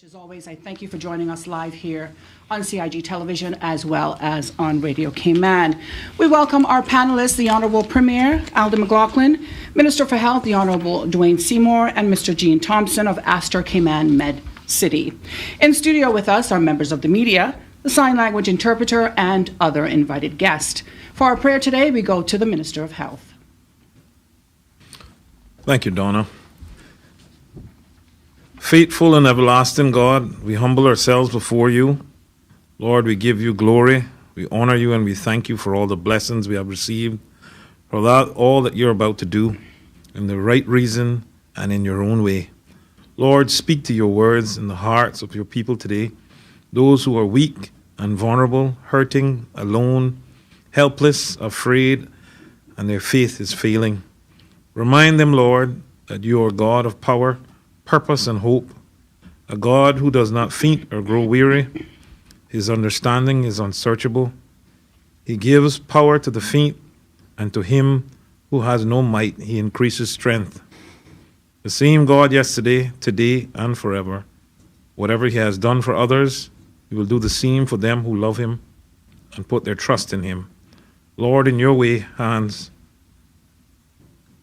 As always, I thank you for joining us live here on CIG Television as well as on Radio Cayman. We welcome our panelists, the Honourable Premier Alden McLaughlin, Minister for Health, the Honourable Dwayne Seymour, and Mr. Gene Thompson of Aster, Cayman, Medcity. In studio with us are members of the media, the sign language interpreter, and other invited guests. For our prayer today, we go to the Minister of Health. Thank you, Donna. Faithful and everlasting God, we humble ourselves before you. Lord, we give you glory, we honor you, and we thank you for all the blessings we have received, for all that you're about to do in the right reason and in your own way. Lord, speak to your words in the hearts of your people today, those who are weak and vulnerable, hurting, alone, helpless, afraid, and their faith is failing. Remind them, Lord, that you are God of power, purpose, and hope, a God who does not faint or grow weary. His understanding is unsearchable. He gives power to the faint, and to him who has no might, he increases strength. The same God yesterday, today, and forever. Whatever he has done for others, he will do the same for them who love him and put their trust in him. Lord, in your hands,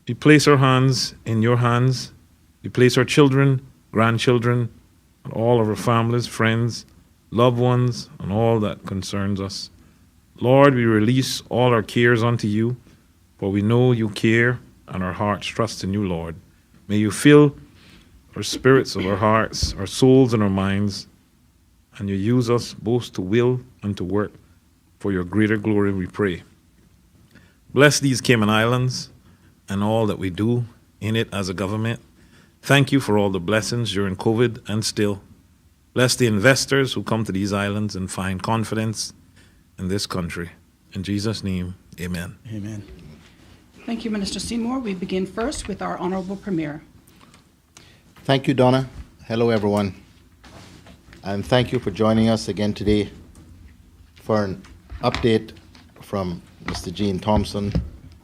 we place our hands in your hands. We place our children, grandchildren, and all of our families, friends, loved ones, and all that concerns us. Lord, we release all our cares unto you, for we know you care, and our hearts trust in you, Lord. May you fill our spirits of our hearts, our souls, and our minds, and you use us both to will and to work for your greater glory, we pray. Bless these Cayman Islands and all that we do in it as a government. Thank you for all the blessings during COVID and still. Bless the investors who come to these islands and find confidence in this country. In Jesus' name, amen. Amen. Thank you, Minister Seymour. We begin first with our Honourable Premier. Thank you, Donna. Hello, everyone. And thank you for joining us again today for an update from Mr. Gene Thompson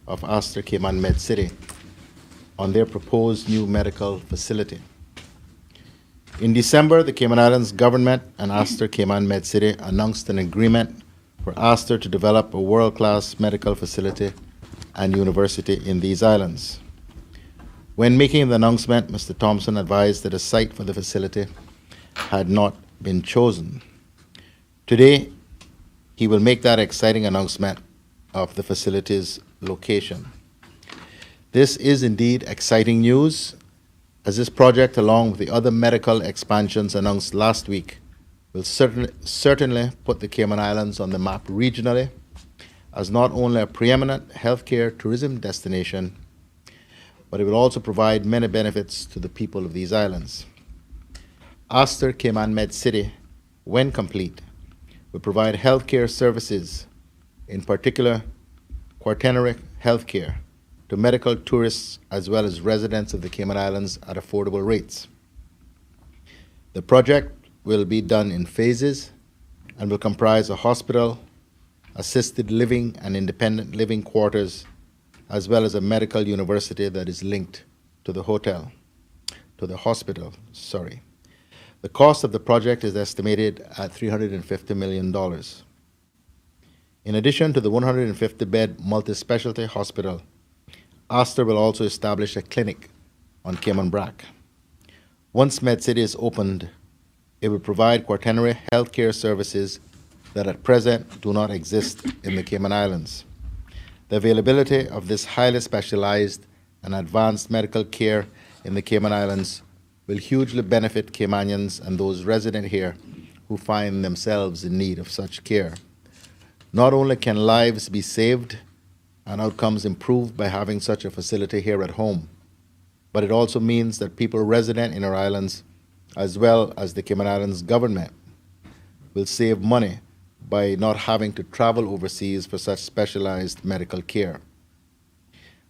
of Aster, Cayman, Medcity on their proposed new medical facility. In December, the Cayman Islands government and Aster, Cayman, Medcity announced an agreement for Aster to develop a world-class medical facility and university in these islands. When making the announcement, Mr. Thompson advised that a site for the facility had not been chosen. Today, he will make that exciting announcement of the facility's location. This is indeed exciting news, as this project, along with the other medical expansions announced last week, will certainly put the Cayman Islands on the map regionally as not only a preeminent healthcare tourism destination, but it will also provide many benefits to the people of these islands. Aster, Cayman, Medcity, when complete, will provide healthcare services, in particular quaternary healthcare, to medical tourists as well as residents of the Cayman Islands at affordable rates. The project will be done in phases and will comprise a hospital, assisted living and independent living quarters, as well as a medical university that is linked to the hospital. The cost of the project is estimated at $350 million. In addition to the 150-bed multi-specialty hospital, Aster will also establish a clinic on Cayman Brac. Once Medcity is opened, it will provide quaternary healthcare services that at present do not exist in the Cayman Islands. The availability of this highly specialized and advanced medical care in the Cayman Islands will hugely benefit Caymanians and those resident here who find themselves in need of such care. Not only can lives be saved and outcomes improved by having such a facility here at home, but it also means that people resident in our islands, as well as the Cayman Islands government, will save money by not having to travel overseas for such specialized medical care.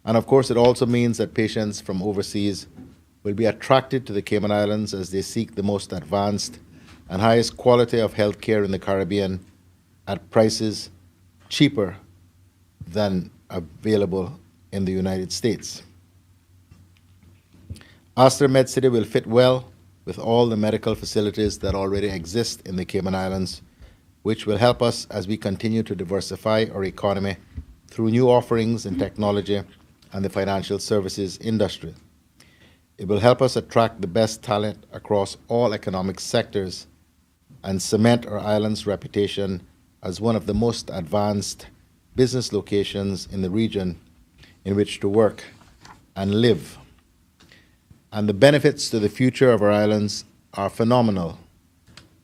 And of course, it also means that patients from overseas will be attracted to the Cayman Islands as they seek the most advanced and highest quality of health care in the Caribbean at prices cheaper than available in the United States. Aster Medcity will fit well with all the medical facilities that already exist in the Cayman Islands, which will help us as we continue to diversify our economy through new offerings in technology and the financial services industry. It will help us attract the best talent across all economic sectors and cement our island's reputation as one of the most advanced business locations in the region in which to work and live. And the benefits to the future of our islands are phenomenal.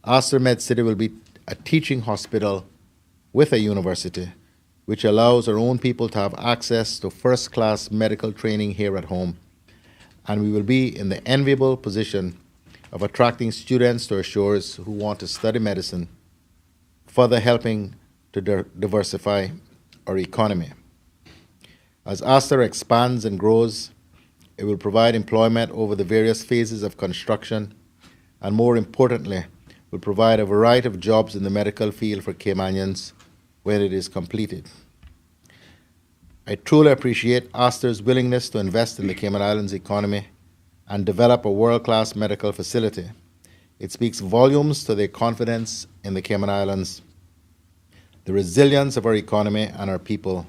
Aster Medcity will be a teaching hospital with a university, which allows our own people to have access to first-class medical training here at home. And we will be in the enviable position of attracting students to our shores who want to study medicine, further helping to diversify our economy. As Aster expands and grows, it will provide employment over the various phases of construction, and more importantly, will provide a variety of jobs in the medical field for Caymanians when it is completed. I truly appreciate Aster's willingness to invest in the Cayman Islands economy and develop a world-class medical facility. It speaks volumes to their confidence in the Cayman Islands, the resilience of our economy and our people,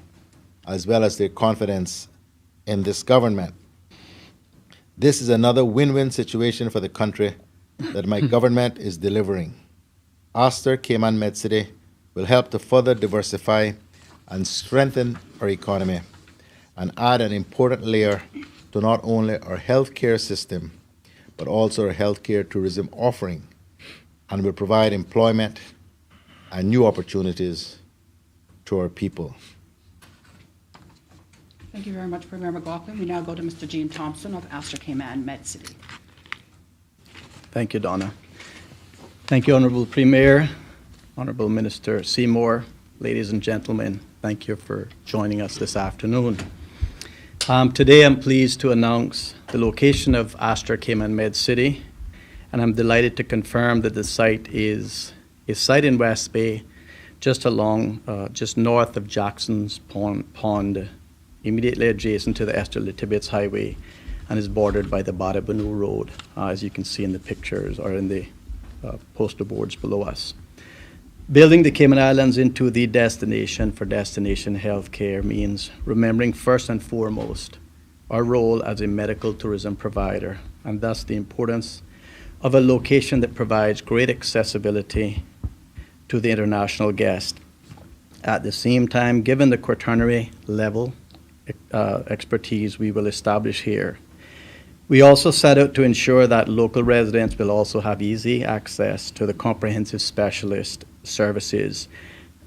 as well as their confidence in this government. This is another win-win situation for the country that my government is delivering. Aster Cayman Medcity will help to further diversify and strengthen our economy and add an important layer to not only our healthcare system, but also our healthcare tourism offering, and will provide employment and new opportunities to our people. Thank you very much, Premier McLaughlin. We now go to Mr. Gene Thompson of Aster Cayman Medcity. Thank you, Donna. Thank you, Honourable Premier, Honourable Minister Seymour, ladies and gentlemen. Thank you for joining us this afternoon. Today I'm pleased to announce the location of Aster Cayman Medcity, and I'm delighted to confirm that the site is a site in West Bay, just north of Jackson's Pond, immediately adjacent to the Aster Litibets Highway, and is bordered by the Badabanu Road, as you can see in the pictures or in the poster boards below us. Building the Cayman Islands into the destination for destination healthcare means remembering first and foremost our role as a medical tourism provider, and thus the importance of a location that provides great accessibility to the international guest. At the same time, given the quaternary level expertise we will establish here, we also set out to ensure that local residents will also have easy access to the comprehensive specialist services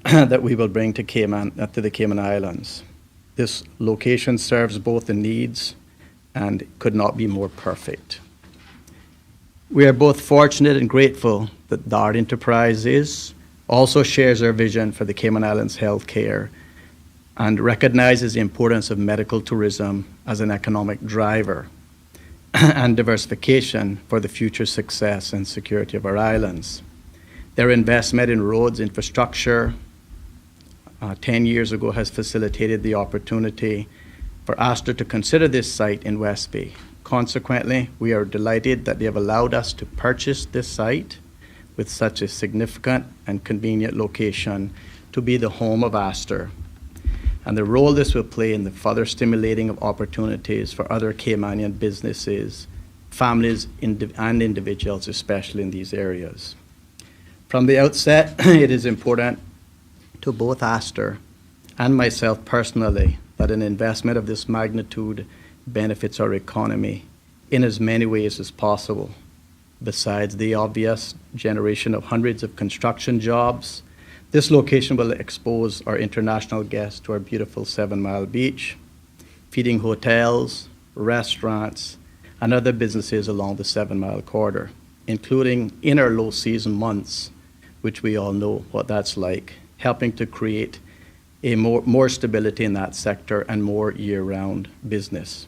that we will bring to the Cayman Islands. This location serves both the needs and could not be more perfect. We are both fortunate and grateful that DART Enterprises also shares our vision for the Cayman Islands healthcare and recognizes the importance of medical tourism as an economic driver and diversification for the future success and security of our islands. Their investment in roads infrastructure 10 years ago has facilitated the opportunity for Aster to consider this site in West Bay. Consequently, we are delighted that they have allowed us to purchase this site with such a significant and convenient location to be the home of Aster, and the role this will play in the further stimulating of opportunities for other Caymanian businesses, families, and individuals, especially in these areas. From the outset, it is important to both Aster and myself personally that an investment of this magnitude benefits our economy in as many ways as possible. Besides the obvious generation of hundreds of construction jobs, this location will expose our international guests to our beautiful 7 Mile Beach, feeding hotels, restaurants, and other businesses along the 7 Mile corridor, including in our low season months, which we all know what that's like, helping to create a more stability in that sector and more year-round business.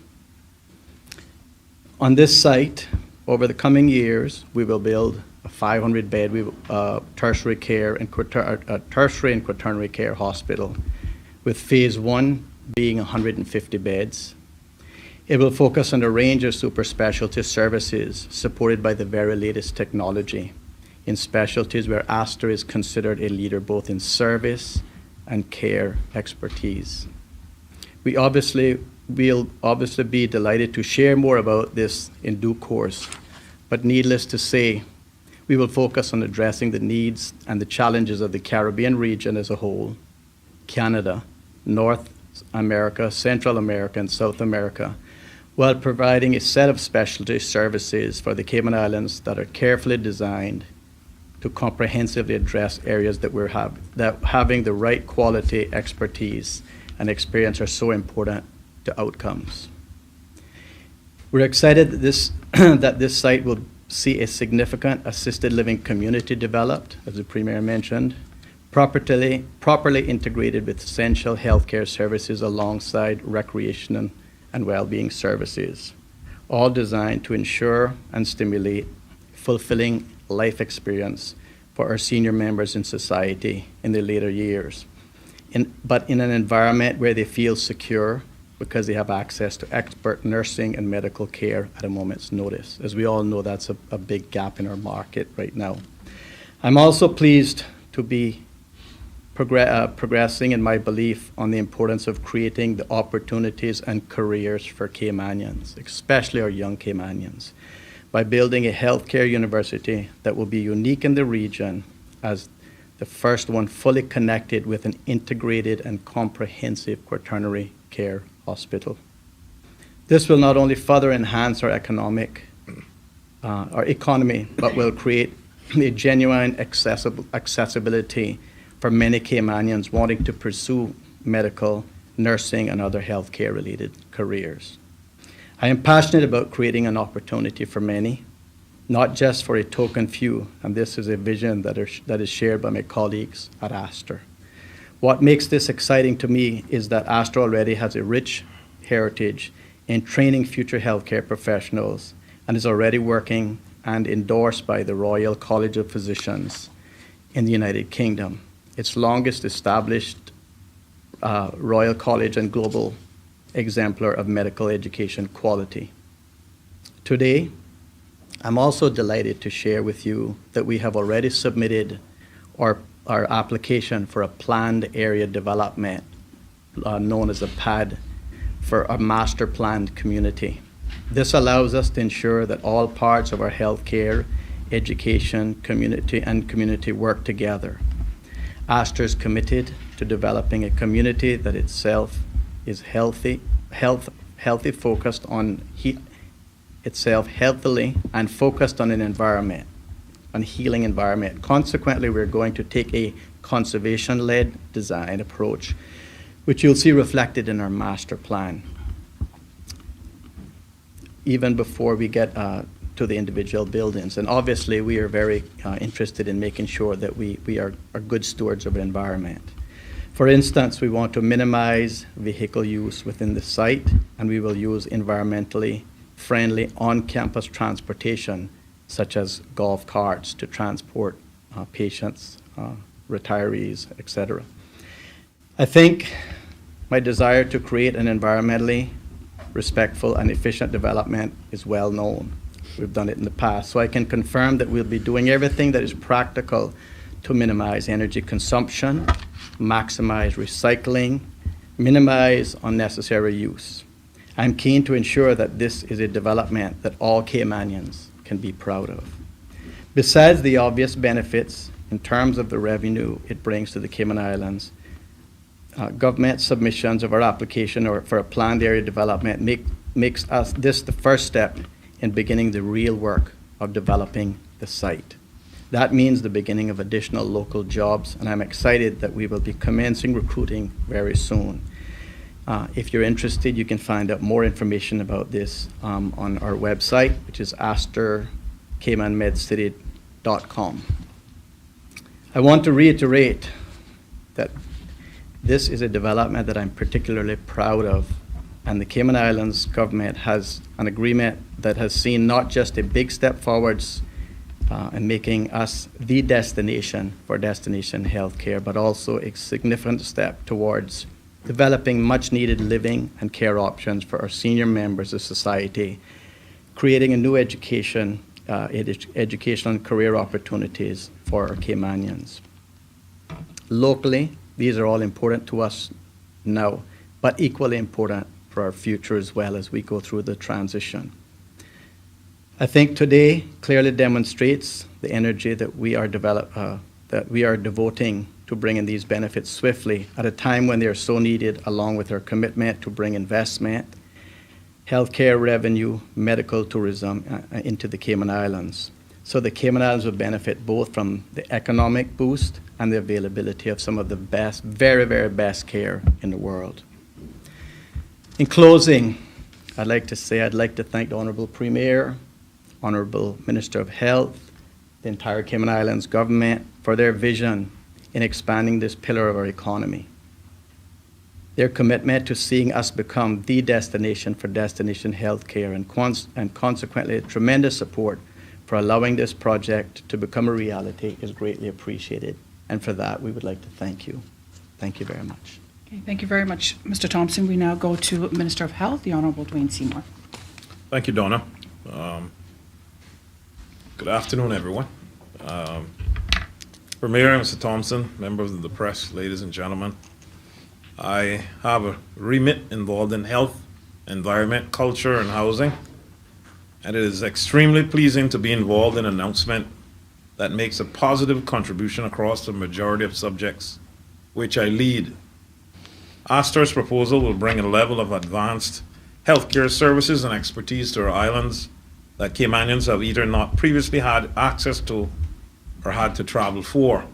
On this site, over the coming years, we will build a 500-bed tertiary and quaternary care hospital, with phase 1 being 150 beds. It will focus on a range of super specialty services supported by the very latest technology in specialties where Aster is considered a leader both in service and care expertise. We'll obviously be delighted to share more about this in due course, but needless to say, we will focus on addressing the needs and the challenges of the Caribbean region as a whole, Canada, North America, Central America, and South America, while providing a set of specialty services for the Cayman Islands that are carefully designed to comprehensively address areas that having the right quality, expertise, and experience are so important to outcomes. We're excited that this site will see a significant assisted living community developed, as the Premier mentioned, properly integrated with essential healthcare services alongside recreation and well-being services, all designed to ensure and stimulate fulfilling life experience for our senior members in society in their later years, but in an environment where they feel secure because they have access to expert nursing and medical care at a moment's notice. As we all know, that's a big gap in our market right now. I'm also pleased to be progressing in my belief on the importance of creating the opportunities and careers for Caymanians, especially our young Caymanians, by building a healthcare university that will be unique in the region as the first one fully connected with an integrated and comprehensive quaternary care hospital. This will not only further enhance our economy, but will create a genuine accessibility for many Caymanians wanting to pursue medical, nursing, and other healthcare-related careers. I am passionate about creating an opportunity for many, not just for a token few, and this is a vision that is shared by my colleagues at Aster. What makes this exciting to me is that Aster already has a rich heritage in training future healthcare professionals and is already working and endorsed by the Royal College of Physicians in the United Kingdom, its longest established Royal College and global exemplar of medical education quality. Today, I'm also delighted to share with you that we have already submitted our application for a planned area development, known as a PAD, for a master planned community. This allows us to ensure that all parts of our healthcare, education, community work together. Aster is committed to developing a community that itself is healthily and focused on an environment, on healing environment. Consequently, we're going to take a conservation-led design approach, which you'll see reflected in our master plan, even before we get to the individual buildings. And obviously, we are very interested in making sure that we are good stewards of the environment. For instance, we want to minimize vehicle use within the site, and we will use environmentally friendly on-campus transportation, such as golf carts to transport patients, retirees, etc. I think my desire to create an environmentally respectful and efficient development is well known. We've done it in the past. So I can confirm that we'll be doing everything that is practical to minimize energy consumption, maximize recycling, minimize unnecessary use. I'm keen to ensure that this is a development that all Caymanians can be proud of. Besides the obvious benefits in terms of the revenue it brings to the Cayman Islands, government submissions of our application or for a planned area development makes us this the first step in beginning the real work of developing the site. That means the beginning of additional local jobs, and I'm excited that we will be commencing recruiting very soon. If you're interested, you can find out more information about this on our website, which is astercaymanmedcity.com. I want to reiterate that this is a development that I'm particularly proud of, and the Cayman Islands government has an agreement that has seen not just a big step forwards in making us the destination for destination healthcare, but also a significant step towards developing much-needed living and care options for our senior members of society, creating a new educational and career opportunities for our Caymanians. Locally, these are all important to us now, but equally important for our future as well as we go through the transition. I think today clearly demonstrates the energy that we are devoting to bringing these benefits swiftly at a time when they are so needed, along with our commitment to bring investment, healthcare revenue, medical tourism into the Cayman Islands. So the Cayman Islands will benefit both from the economic boost and the availability of some of the best, very, very best care in the world. In closing, I'd like to thank the Honourable Premier, Honourable Minister of Health, the entire Cayman Islands government for their vision in expanding this pillar of our economy. Their commitment to seeing us become the destination for destination healthcare and consequently tremendous support for allowing this project to become a reality is greatly appreciated. And for that, we would like to thank you. Thank you very much. Okay, thank you very much, Mr. Thompson. We now go to Minister of Health, the Honourable Dwayne Seymour. Thank you, Donna. Good afternoon, everyone. Premier, Mr. Thompson, members of the press, ladies and gentlemen. I have a remit involved in health, environment, culture, and housing, and it is extremely pleasing to be involved in an announcement that makes a positive contribution across the majority of subjects which I lead. Aster's proposal will bring a level of advanced healthcare services and expertise to our islands that Caymanians have either not previously had access to or had to travel for,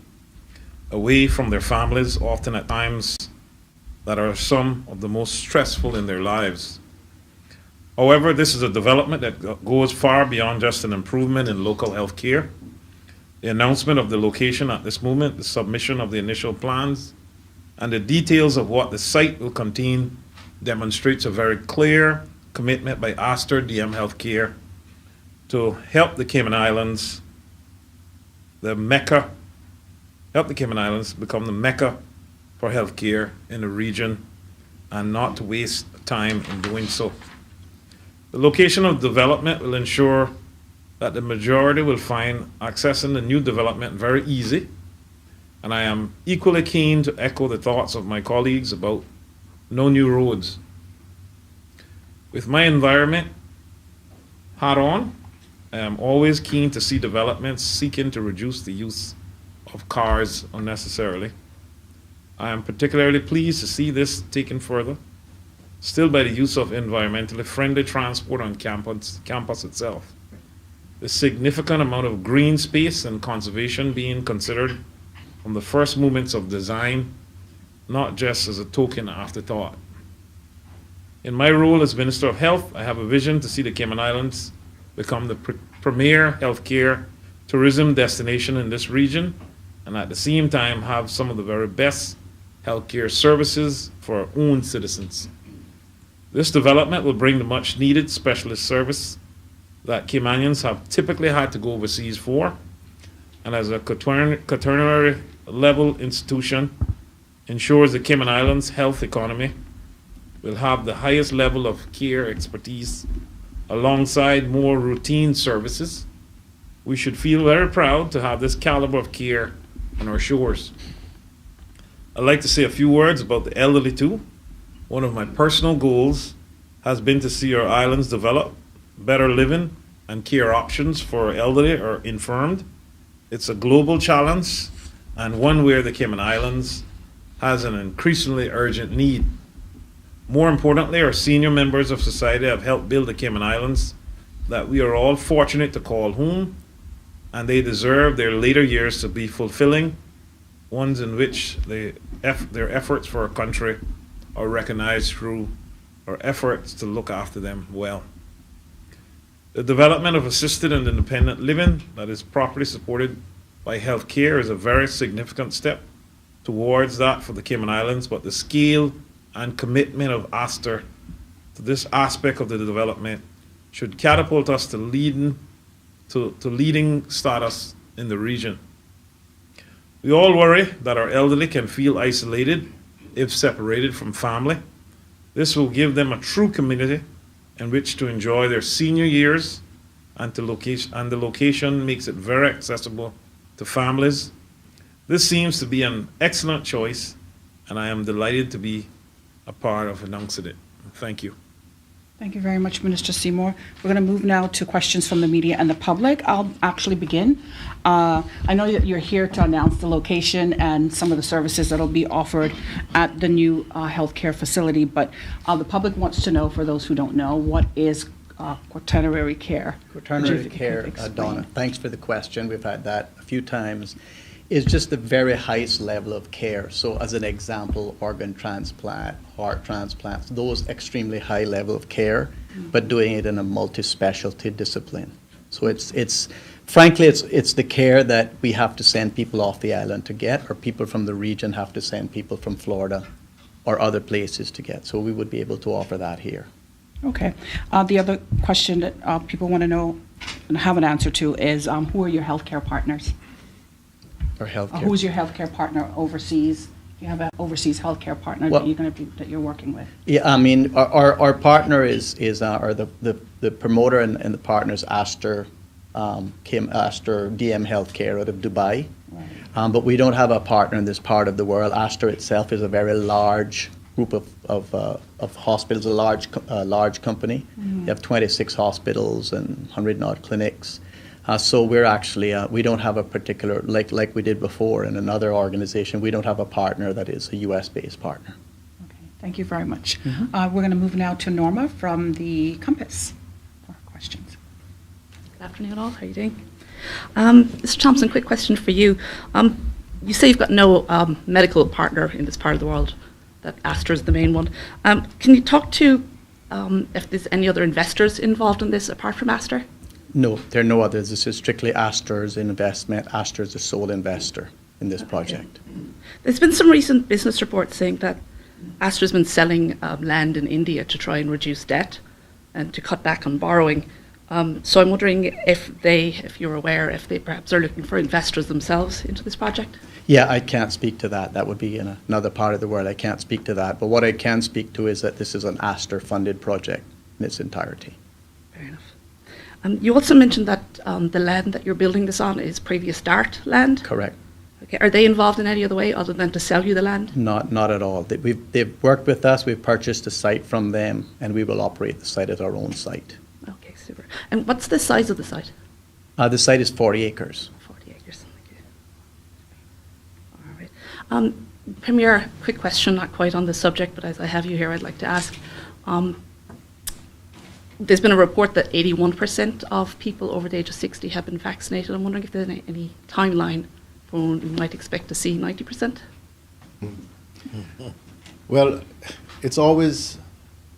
away from their families, often at times that are some of the most stressful in their lives. However, this is a development that goes far beyond just an improvement in local health care. The announcement of the location at this moment, the submission of the initial plans, and the details of what the site will contain demonstrates a very clear commitment by Aster DM Healthcare to help the Cayman Islands, help the Cayman Islands become the mecca for healthcare in the region and not to waste time in doing so. The location of development will ensure that the majority will find accessing the new development very easy, and I am equally keen to echo the thoughts of my colleagues about no new roads. With my environment hat on, I am always keen to see developments seeking to reduce the use of cars unnecessarily. I am particularly pleased to see this taken further, still by the use of environmentally friendly transport on campus itself. The significant amount of green space and conservation being considered from the first moments of design, not just as a token afterthought. In my role as Minister of Health, I have a vision to see the Cayman Islands become the premier healthcare tourism destination in this region, and at the same time have some of the very best healthcare services for our own citizens. This development will bring the much needed specialist service that Caymanians have typically had to go overseas for, and as a quaternary level institution, ensures the Cayman Islands health economy will have the highest level of care expertise alongside more routine services. We should feel very proud to have this caliber of care on our shores. I'd like to say a few words about the elderly too. One of my personal goals has been to see our islands develop better living and care options for elderly or infirmed. It's a global challenge and one where the Cayman Islands has an increasingly urgent need. More importantly, our senior members of society have helped build the Cayman Islands that we are all fortunate to call home, and they deserve their later years to be fulfilling, ones in which their efforts for our country are recognized through our efforts to look after them well. The development of assisted and independent living that is properly supported by health care is a very significant step towards that for the Cayman Islands, but the scale and commitment of Aster to this aspect of the development should catapult us to leading status in the region. We all worry that our elderly can feel isolated if separated from family. This will give them a true community in which to enjoy their senior years, and the location makes it very accessible to families. This seems to be an excellent choice, and I am delighted to be a part of announcing it. Thank you. Thank you very much, Minister Seymour. We're going to move now to questions from the media and the public. I'll actually begin. I know that you're here to announce the location and some of the services that will be offered at the new healthcare facility, but the public wants to know, for those who don't know, what is quaternary care? Quaternary care, Donna, thanks for the question. We've had that a few times. Is just the very highest level of care. So as an example, organ transplant, heart transplants, those extremely high level of care, but doing it in a multi-specialty discipline. So it's frankly, it's the care that we have to send people off the island to get, or people from the region have to send people from Florida or other places to get. So we would be able to offer that here. Okay. The other question that people want to know and have an answer to is, who are your healthcare partners? Or healthcare. Who's your healthcare partner overseas? You have an overseas healthcare partner Well, that you're working with. Yeah, I mean, our partner is or the promoter and the partner is Aster, Aster DM Healthcare out of Dubai. Right. But we don't have a partner in this part of the world. Aster itself is a very large group of hospitals, a large company. Mm-hmm. You have 26 hospitals and 100 odd clinics. So we're actually, we don't have a particular, like we did before in another organization, we don't have a partner that is a US-based partner. Okay, thank you very much. Mm-hmm. We're going to move now to Norma from the Compass for questions. Good afternoon, all. How are you doing? Mr. Thompson, quick question for you. You say you've got no medical partner in this part of the world, that Aster is the main one. Can you talk to if there's any other investors involved in this apart from Aster? No, there are no others. This is strictly Aster's investment. Aster is the sole investor in this project. There's been some recent business reports saying that Aster's been selling land in India to try and reduce debt and to cut back on borrowing. So I'm wondering if you're aware, if they perhaps are looking for investors themselves into this project? Yeah, I can't speak to that. That would be in another part of the world. I can't speak to that. But what I can speak to is that this is an Aster-funded project in its entirety. Fair enough. You also mentioned that the land that you're building this on is previous DART land? Correct. Okay. Are they involved in any other way other than to sell you the land? Not at all. They've worked with us. We've purchased a site from them, and we will operate the site as our own site. Okay, super. And what's the size of the site? The site is 40 acres. 40 acres. Okay. All right. Premier, quick question, not quite on the subject, but as I have you here, I'd like to ask. There's been a report that 81% of people over the age of 60 have been vaccinated. I'm wondering if there's any timeline for when we might expect to see 90%? Well, it's always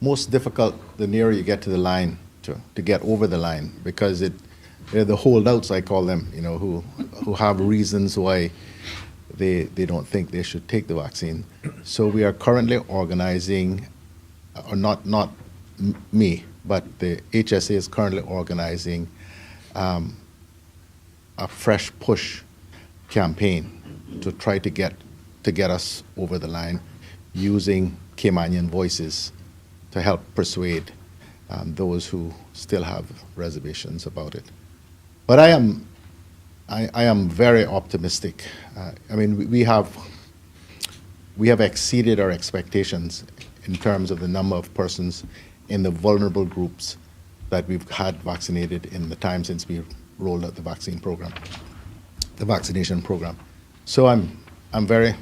most difficult the nearer you get to the line to get over the line, because they're the holdouts, I call them, who have reasons why they don't think they should take the vaccine. So we are currently organizing, or not me, but the HSA is currently organizing a fresh push campaign to try to get us over the line, using Caymanian voices to help persuade those who still have reservations about it. But I am very optimistic. I mean, we have exceeded our expectations in terms of the number of persons in the vulnerable groups that we've had vaccinated in the time since we rolled out the vaccination program. So I'm very,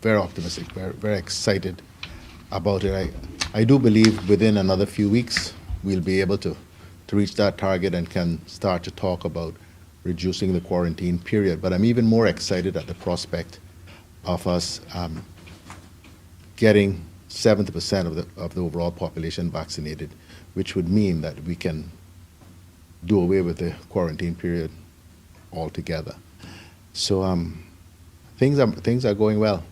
very optimistic, very, very excited about it. I do believe within another few weeks we'll be able to reach that target and can start to talk about reducing the quarantine period. But I'm even more excited at the prospect of us getting 70% of the overall population vaccinated, which would mean that we can do away with the quarantine period altogether. So things are going well.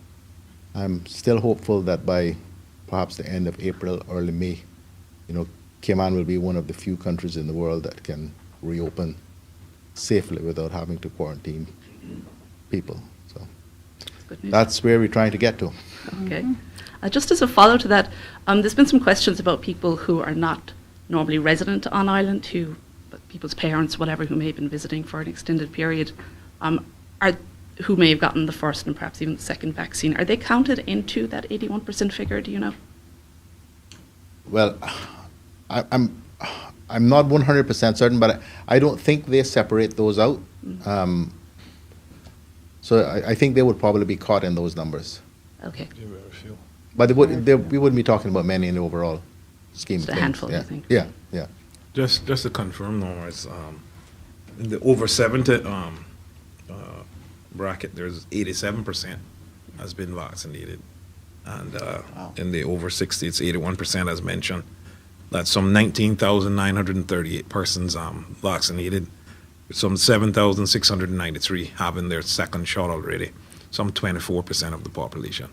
I'm still hopeful that by perhaps the end of April, early May, Cayman will be one of the few countries in the world that can reopen safely without having to quarantine people. So Good news. that's where we're trying to get to. Okay. Just as a follow to that, there's been some questions about people who are not normally resident on island, people's parents, whatever, who may have been visiting for an extended period, who may have gotten the first and perhaps even the second vaccine. Are they counted into that 81% figure? Do you know? Well, I'm not 100% certain, but I don't think they separate those out. So I think they would probably be caught in those numbers. Okay. But we wouldn't be talking about many in the overall scheme Just of a things. handful, yeah. you think? Yeah, yeah. Just to confirm, though, it's in the over 70 bracket, there's 87% has been vaccinated, and in the over 60, it's 81%, as mentioned. That's some 19,938 persons vaccinated, with some 7,693 having their second shot already, some 24% of the population.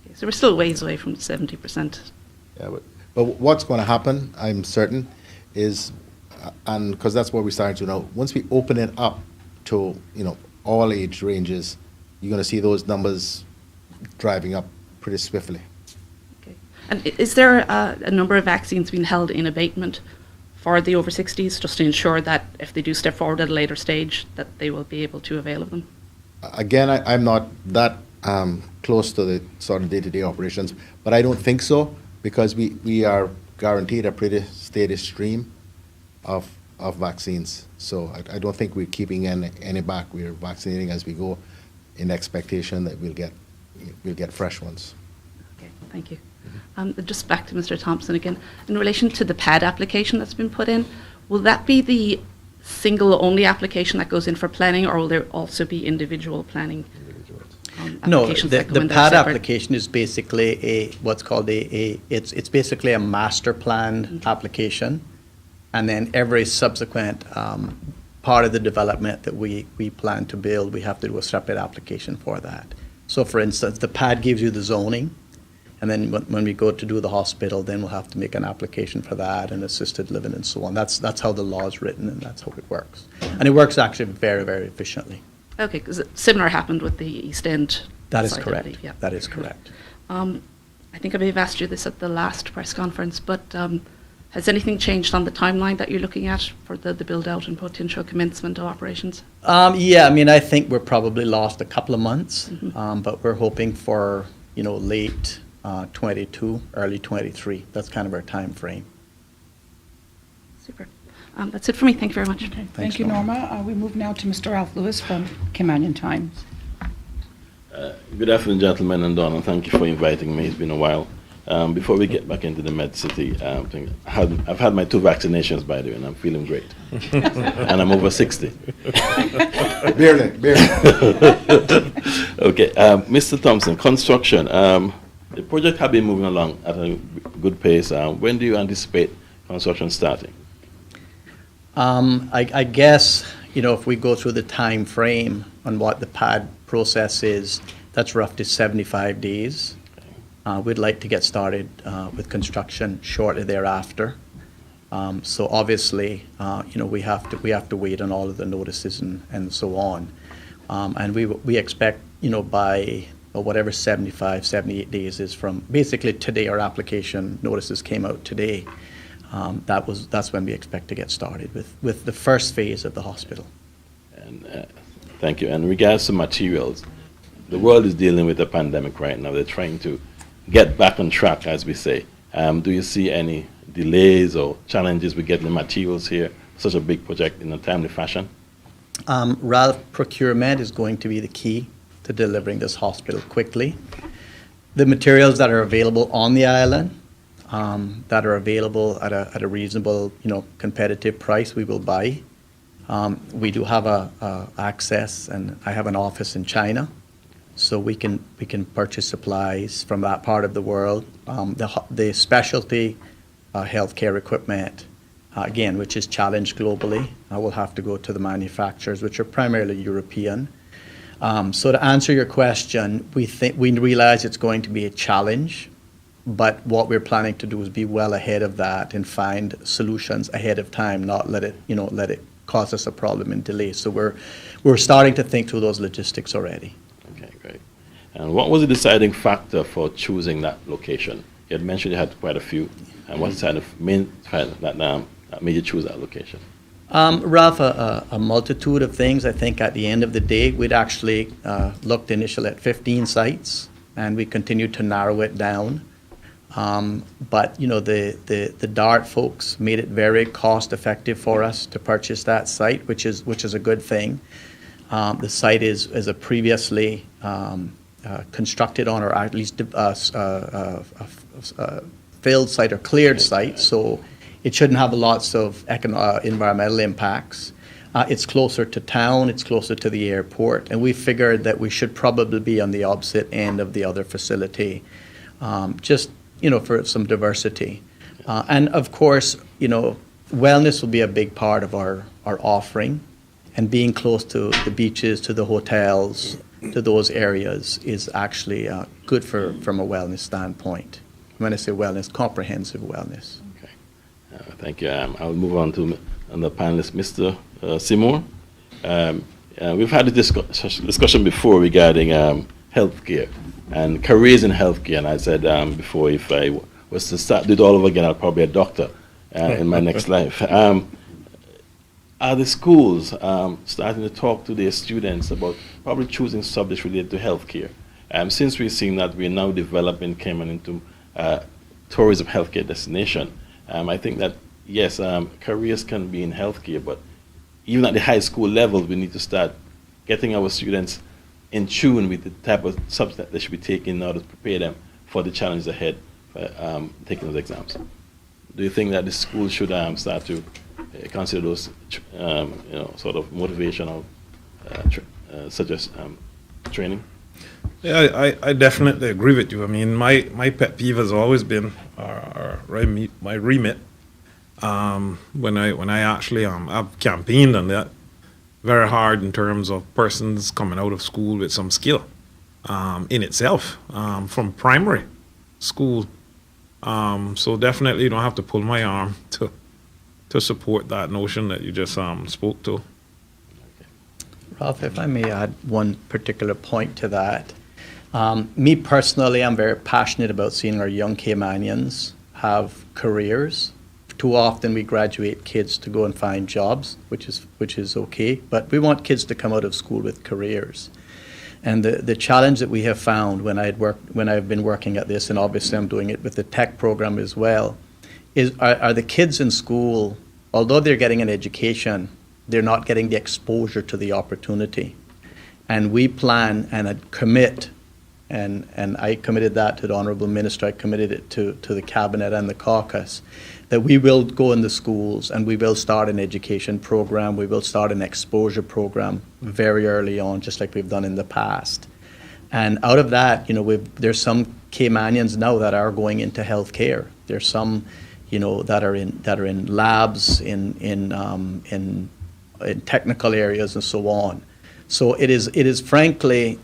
Okay, so we're still ways away from 70%. Yeah, but what's going to happen, I'm certain, is, and because that's what we started to know, once we open it up to, all age ranges, you're going to see those numbers driving up pretty swiftly. Okay. And is there a number of vaccines being held in abatement for the over 60s, just to ensure that if they do step forward at a later stage, that they will be able to avail of them? Again, I'm not that close to the sort of day-to-day operations, but I don't think so, because we are guaranteed a pretty steady stream of vaccines. So I don't think we're keeping any back. We're vaccinating as we go in expectation that we'll get fresh ones. Okay, thank you. Just back to Mr. Thompson again. In relation to the PAD application that's been put in, will that be the single only application that goes in for planning, or will there also be individual planning No, applications that go the in there PAD separate? application is basically what's called it's basically a master planned application, and then every subsequent part of the development that we plan to build, we have to do a separate application for that. So for instance, the PAD gives you the zoning, and then when we go to do the hospital, then we'll have to make an application for that and assisted living and so on. That's how the law is written, and that's how it works. And it works actually very, very efficiently. Okay, because similar happened with the East End. That is site, I correct. believe, yeah. That is correct. I think I may have asked you this at the last press conference, but has anything changed on the timeline that you're looking at for the build-out and potential commencement of operations? Yeah, I mean, I think we're probably lost a couple of months, but we're hoping for, late 22, early 23. That's kind of our time frame. Super. That's it for me. Thank you very much. Okay, Thanks, thank you, Norma. Norma. We move now to Mr. Ralph Lewis from Cayman Times. Good afternoon, gentlemen, and Donna. Thank you for inviting me. It's been a while. Before we get back into the Medcity thing, I've had my 2 vaccinations, by the way, and I'm feeling great. And I'm over 60. Barely. Okay, Mr. Thompson, construction. The project has been moving along at a good pace. When do you anticipate construction starting? I guess, if we go through the time frame on what the PAD process is, that's roughly 75 days. We'd like to get started with construction shortly thereafter. So obviously, we have to wait on all of the notices and so on. And we expect, by whatever 75, 78 days is from basically today, our application notices came out today. That's when we expect to get started with the first phase of the hospital. And thank you. And in regards to materials, the world is dealing with a pandemic right now. They're trying to get back on track, as we say. Do you see any delays or challenges with getting the materials here, such a big project, in a timely fashion? Ralph, procurement is going to be the key to delivering this hospital quickly. The materials that are available on the island, that are available at a reasonable, competitive price, we will buy. We do have access, and I have an office in China, so we can purchase supplies from that part of the world. The specialty healthcare equipment, again, which is challenged globally, will have to go to the manufacturers, which are primarily European. So to answer your question, we realize it's going to be a challenge, but what we're planning to do is be well ahead of that and find solutions ahead of time, not let it cause us a problem and delay. So we're starting to think through those logistics already. Okay, great. And what was the deciding factor for choosing that location? You had mentioned you had quite a few. And what's the main factor that made you choose that location? Ralph, a multitude of things. I think at the end of the day, we'd actually looked initially at 15 sites, and we continued to narrow it down. But you know, the DART folks made it very cost effective for us to purchase that site, which is a good thing. The site is a previously constructed on, or at least filled site or cleared site, so it shouldn't have lots of environmental impacts. It's closer to town, it's closer to the airport, and we figured that we should probably be on the opposite end of the other facility, just, you know, for some diversity. And of course, you know, wellness will be a big part of our offering, and being close to the beaches, to the hotels, to those areas is actually good from a wellness standpoint. When I say wellness, comprehensive wellness. Thank you. I'll move on to the panelist, Mr. Seymour. We've had a discussion before regarding healthcare and careers in healthcare. And I said before, if I was to start do it all over again, I'll probably be a doctor in my next life. Are the schools starting to talk to their students about probably choosing subjects related to healthcare? Since we've seen that we're now developing Cayman into tourism healthcare destination, I think that, yes, careers can be in healthcare, but even at the high school level, we need to start getting our students in tune with the type of subjects that they should be taking in order to prepare them for the challenges ahead, taking those exams. Do you think that the school should start to consider those, sort of motivational, such as training? Yeah, I definitely agree with you. I mean, my pet peeve has always been my remit. When I actually I've campaigned on that very hard in terms of persons coming out of school with some skill in itself from primary school. So definitely you don't have to pull my arm to support that notion that you just spoke to. Ralph, if I may add one particular point to that. Me personally, I'm very passionate about seeing our young Caymanians have careers. Too often we graduate kids to go and find jobs, which is okay, but we want kids to come out of school with careers. And the challenge that we have found when I've been working at this, and obviously I'm doing it with the tech program as well, are the kids in school, although they're getting an education, they're not getting the exposure to the opportunity. And we plan and commit, and I committed that to the Honourable Minister, I committed it to the Cabinet and the caucus, that we will go in the schools and we will start an education program, we will start an exposure program very early on, just like we've done in the past. And out of that, you know, there's some Caymanians now that are going into healthcare. There's some, you know, that are in labs, in technical areas and so on. So it is frankly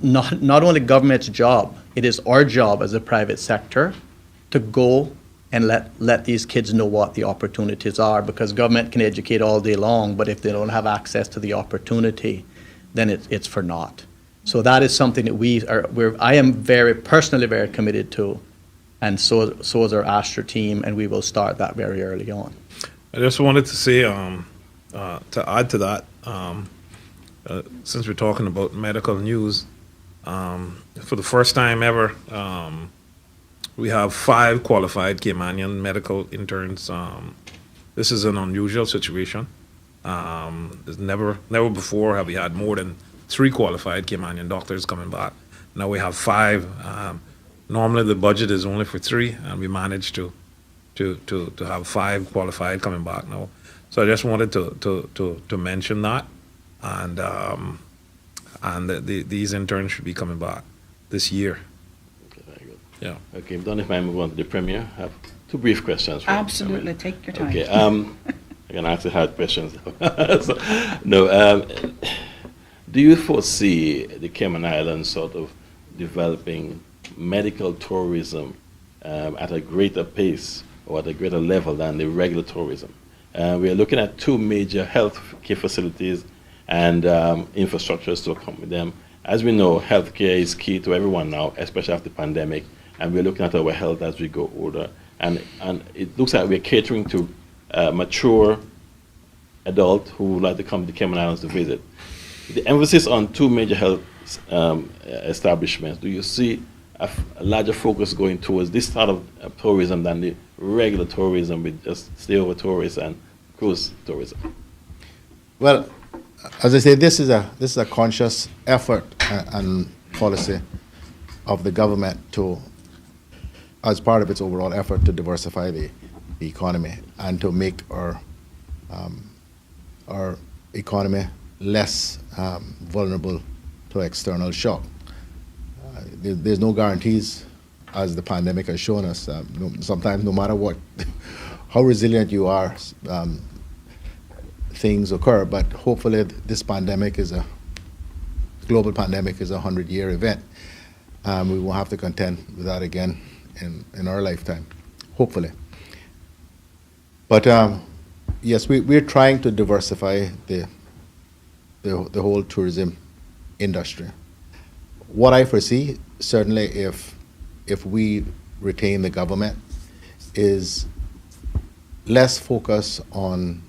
not only government's job, it is our job as a private sector to go and let these kids know what the opportunities are, because government can educate all day long, but if they don't have access to the opportunity, then it's for naught. So that is something that I am personally very committed to, and so is our Aster team, and we will start that very early on. I just wanted to say, to add to that, since we're talking about medical news, for the first time ever, we have 5 qualified Caymanian medical interns. This is an unusual situation. There's never before have we had more than 3 qualified Caymanian doctors coming back. Now we have 5. Normally the budget is only for 3, and we managed to have 5 qualified coming back now. So I just wanted to mention that, and these interns should be coming back this year. Okay, very good. Yeah. Okay, Don, if I move on to the Premier, I have 2 brief questions. Absolutely, take your time. Okay, I'm going to ask the hard questions. Do you foresee the Cayman Islands sort of developing medical tourism at a greater pace or at a greater level than the regular tourism? We are looking at 2 major health care facilities and infrastructures to accompany them, as we know, healthcare is key to everyone now, especially after the pandemic, and we're looking at our health as we go older. And it looks like we're catering to mature adults who would like to come to the Cayman Islands to visit. The emphasis on two major health establishments, do you see a larger focus going towards this sort of tourism than the regular tourism with just stayover tourism and cruise tourism? Well, as I say, this is a conscious effort and policy of the government to, as part of its overall effort to diversify the economy and to make our economy less vulnerable to external shock. There's no guarantees, as the pandemic has shown us. Sometimes, no matter what, how resilient you are, things occur. But hopefully, this pandemic is a global pandemic, is a 100-year event. We won't have to contend with that again in our lifetime, hopefully. But yes, we're trying to diversify the whole tourism industry. What I foresee, certainly if we retain the government, is less focus on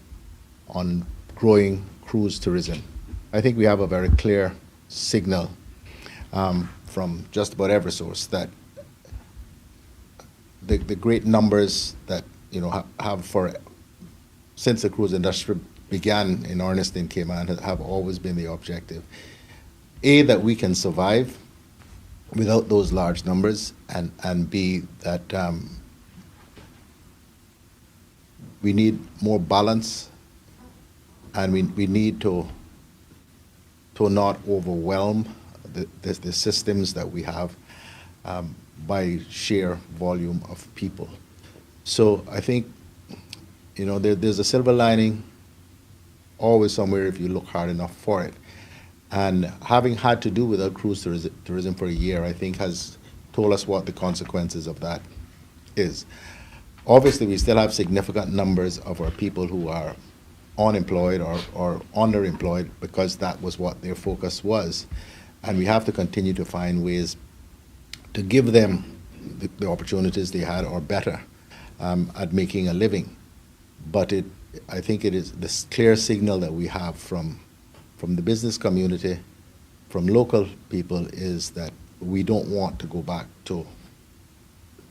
growing cruise tourism. I think we have a very clear signal from just about every source that the great numbers that have since the cruise industry began in earnest in Cayman have always been the objective. A, that we can survive without those large numbers, and B, that we need more balance, and we need to not overwhelm the systems that we have by sheer volume of people. So I think there's a silver lining always somewhere if you look hard enough for it. And having had to do without cruise tourism for a year, I think has told us what the consequences of that is. Obviously, we still have significant numbers of our people who are unemployed or underemployed because that was what their focus was. And we have to continue to find ways to give them the opportunities they had or better at making a living. But I think it is this clear signal that we have from the business community, from local people, is that we don't want to go back to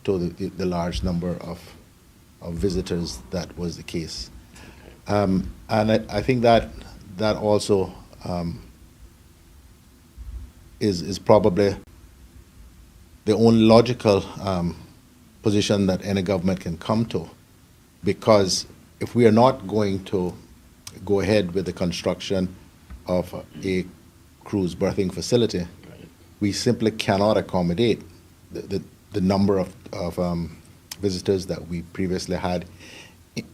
the large number of visitors that was the case. And I think that also is probably the only logical position that any government can come to, because if we are not going to go ahead with the construction of a cruise berthing facility, we simply cannot accommodate the number of visitors that we previously had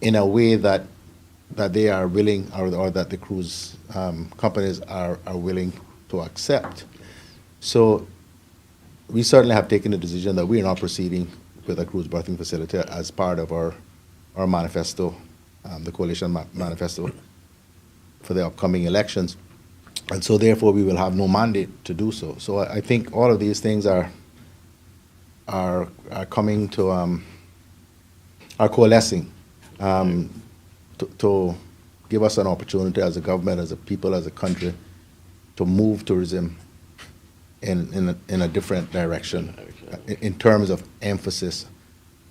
in a way that they are willing, or that the cruise companies are willing to accept. So we certainly have taken the decision that we are not proceeding with a cruise berthing facility as part of our manifesto, the coalition manifesto for the upcoming elections. And so therefore we will have no mandate to do so. So I think all of these things are coming to, are coalescing to give us an opportunity as a government, as a people, as a country, to move tourism in a different direction in terms of emphasis.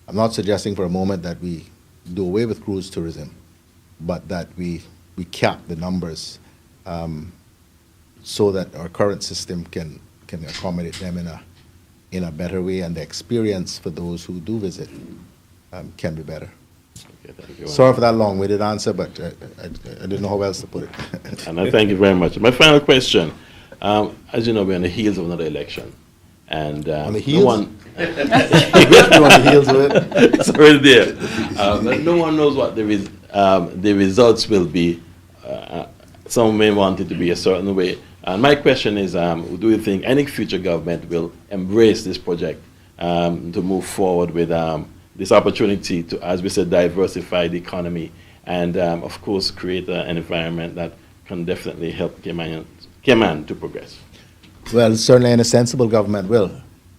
I'm not suggesting for a moment that we do away with cruise tourism, but that we cap the numbers so that our current system can accommodate them in a better way, and the experience for those who do visit can be better. Okay, thank you. Sorry for that long-winded answer, but I didn't know how else to put it. And I thank you very much. My final question, as you know, we're on the heels of another election. And on the heels? No one, We're on the heels of it. it's already there. But no one knows what the results will be. Some may want it to be a certain way. And my question is, do you think any future government will embrace this project to move forward with this opportunity to, as we said, diversify the economy and, of course, create an environment that can definitely help Cayman to progress? Well, certainly any sensible government will.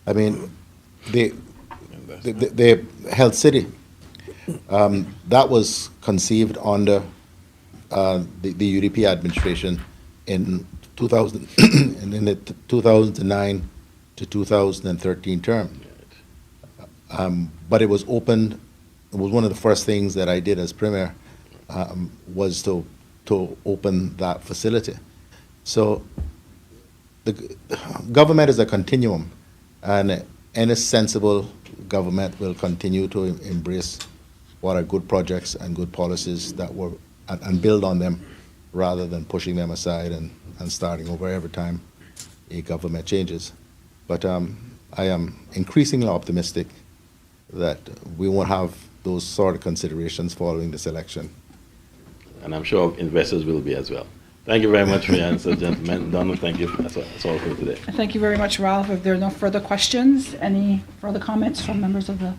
I mean, the health city, that was conceived under the UDP administration in 2000, and in the 2009 to 2013 term. But it was opened. It was one of the first things that I did as premier, was to open that facility. So the government is a continuum, and any sensible government will continue to embrace what are good projects and good policies that were, and build on them rather than pushing them aside and starting over every time a government changes. But I am increasingly optimistic that we won't have those sort of considerations following this election. And I'm sure investors will be as well. Thank you very much for your answer, gentlemen. Donald, thank you. That's all for today. Thank you very much, Ralph. If there are no further questions, any further comments from members of the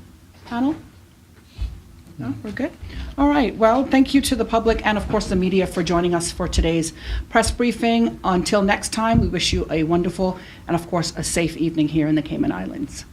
panel? No, we're good. All right. Well, thank you to the public and, of course, the media for joining us for today's press briefing. Until next time, we wish you a wonderful and, of course, a safe evening here in the Cayman Islands.